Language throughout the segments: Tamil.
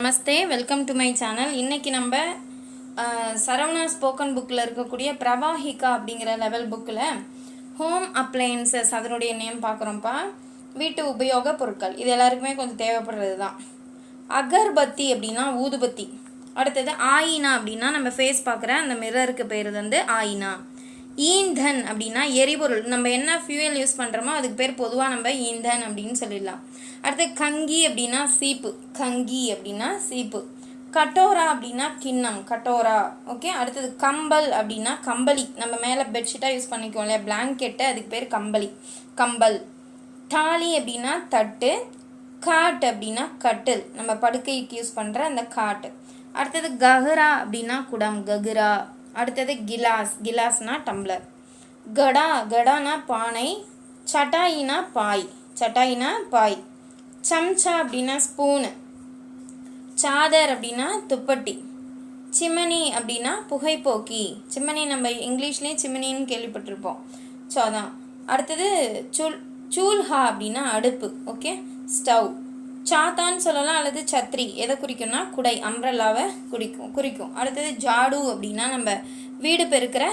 Namaste, welcome to my channel. இன்னைக்கு நம்ம சரவணா ஸ்போக்கன் புக்கில் இருக்கக்கூடிய பிரவாஹிகா அப்படிங்கிற லெவல் புக்கில் ஹோம் அப்ளையன்சஸ் அதனுடைய நேம் பார்க்குறோம்ப்பா. வீட்டு உபயோக பொருட்கள் இது எல்லாருக்குமே கொஞ்சம் தேவைப்படுறது தான். அகர்பத்தி அப்படின்னா ஊதுபத்தி. அடுத்தது ஆயினா அப்படின்னா நம்ம ஃபேஸ் பார்க்குற அந்த மிரருக்கு பேர் வந்து ஆயினா. ஈந்தன் அப்படின்னா எரிபொருள், நம்ம என்ன ஃபியூயல் யூஸ் பண்ணுறோமோ அதுக்கு பேர் பொதுவாக நம்ம ஈந்தன் அப்படின்னு சொல்லிடலாம். அடுத்து கங்கி அப்படின்னா சீப்பு, கங்கி அப்படின்னா சீப்பு. கட்டோரா அப்படின்னா கிண்ணம், கட்டோரா. ஓகே. அடுத்தது கம்பல் அப்படின்னா கம்பளி, நம்ம மேலே பெட்ஷீட்டாக யூஸ் பண்ணிக்குவோம் இல்லையா, பிளாங்கெட்டு, அதுக்கு பேர் கம்பளி, கம்பல். தாலி அப்படின்னா தட்டு. காட் அப்படின்னா கட்டில், நம்ம படுக்கைக்கு யூஸ் பண்ணுற அந்த காட்டு. அடுத்தது கஹரா அப்படின்னா குடம், ககுரா. அடுத்தது கிலாஸ், கிலாஸ்னா டம்ளர். கடா, கடானா பானை. சட்டாயினா பாய், சட்டாயினா பாய். சம்சா அப்படின்னா ஸ்பூனு. சாதர் அப்படின்னா துப்பட்டி. சிமனி அப்படின்னா புகைப்போக்கி, சிமனி நம்ம இங்கிலீஷ்லேயும் சிமனின்னு கேள்விப்பட்டிருப்போம். ஸோ அதான். அடுத்தது சூல்ஹா அப்படின்னா அடுப்பு. Okay, stove. சாத்தான்னு சொல்லலாம் அல்லது சத்ரி, எதை குறிக்கும்னா குடை, அம்ப்ரல்லாவை குறிக்கும். அடுத்தது ஜாடு அப்படின்னா நம்ம வீடு பெருக்கிற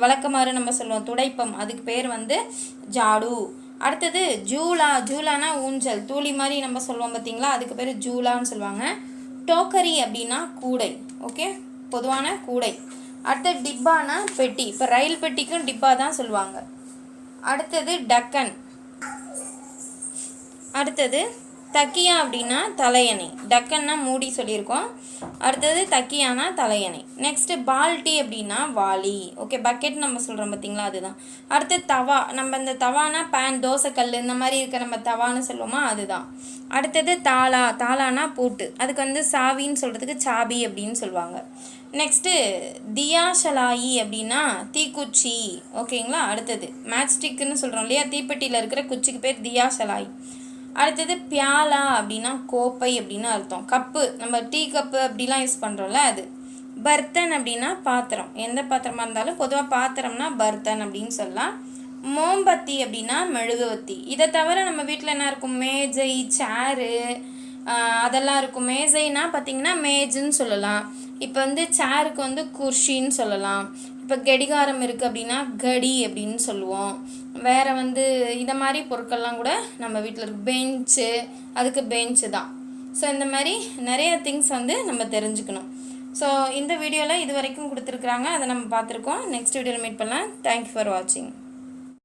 வழக்கமாறு நம்ம சொல்லுவோம் துடைப்பம், அதுக்கு பேர் வந்து ஜாடு. அடுத்தது ஜூலா, ஜூலானா ஊஞ்சல், தூளி மாதிரி நம்ம சொல்லுவோம் பார்த்தீங்களா, அதுக்கு பேர் ஜூலான்னு சொல்லுவாங்க. டோக்கரி அப்படின்னா கூடை. ஓகே, பொதுவான கூடை. அடுத்தது டிப்பானா பெட்டி, இப்போ ரயில் பெட்டிக்கும் டிப்பா தான் சொல்லுவாங்க. அடுத்தது டக்கன். அடுத்தது தக்கியா அப்படின்னா தலையணை, டக்கன்னா மூடி சொல்லியிருக்கோம். அடுத்தது தக்கியானா தலையணை. நெக்ஸ்ட்டு பால்டி அப்படின்னா வாளி. ஓகே, பக்கெட் நம்ம சொல்கிறோம் பார்த்தீங்களா, அதுதான். அடுத்து தவா, நம்ம இந்த தவானா பேன், தோசைக்கல் இந்த மாதிரி இருக்க நம்ம தவான்னு சொல்லுவோமா, அதுதான். அடுத்தது தாளா, தாளானா பூட்டு, அதுக்கு வந்து சாவின்னு சொல்கிறதுக்கு சாபி அப்படின்னு சொல்லுவாங்க. நெக்ஸ்ட்டு தியாஷலாயி அப்படின்னா தீக்குச்சி. ஓகேங்களா. அடுத்தது மேட்ச்ஸ்டிக்குன்னு சொல்கிறோம் இல்லையா, தீப்பெட்டியில் இருக்கிற குச்சிக்கு பேர் தியாஷலாயி. அடுத்தது பியாலா அப்படின்னா கோப்பை அப்படின்னு அர்த்தம். கப்பு, நம்ம டீ கப்பு அப்படிலாம் யூஸ் பண்ணுறோம்ல அது. பர்த்தன் அப்படின்னா பாத்திரம், எந்த பாத்திரமா இருந்தாலும் பொதுவாக பாத்திரம்னா பர்த்தன் அப்படின்னு சொல்லலாம். மோம்பத்தி அப்படின்னா மெழுகுவத்தி. இதை தவிர நம்ம வீட்டில் என்ன இருக்கும், மேஜை, சேரு அதெல்லாம் இருக்கும். மேஜைனா பார்த்தீங்கன்னா மேஜுன்னு சொல்லலாம். இப்போ வந்து சேருக்கு வந்து குர்ஷின்னு சொல்லலாம். இப்போ கடிகாரம் இருக்குது அப்படின்னா கடி அப்படின்னு சொல்லுவோம். வேறு வந்து இந்த மாதிரி பொருட்கள்லாம் கூட நம்ம வீட்டில் இருக்கு. பெஞ்சு, அதுக்கு பெஞ்சு தான். ஸோ இந்த மாதிரி நிறைய திங்ஸ் வந்து நம்ம தெரிஞ்சுக்கணும். ஸோ இந்த வீடியோவில் இது வரைக்கும் கொடுத்துருக்குறாங்க, அதை நம்ம பார்த்துருக்கோம். நெக்ஸ்ட் வீடியோவில் மீட் பண்ணலாம். தேங்க்யூ ஃபார் வாட்சிங்.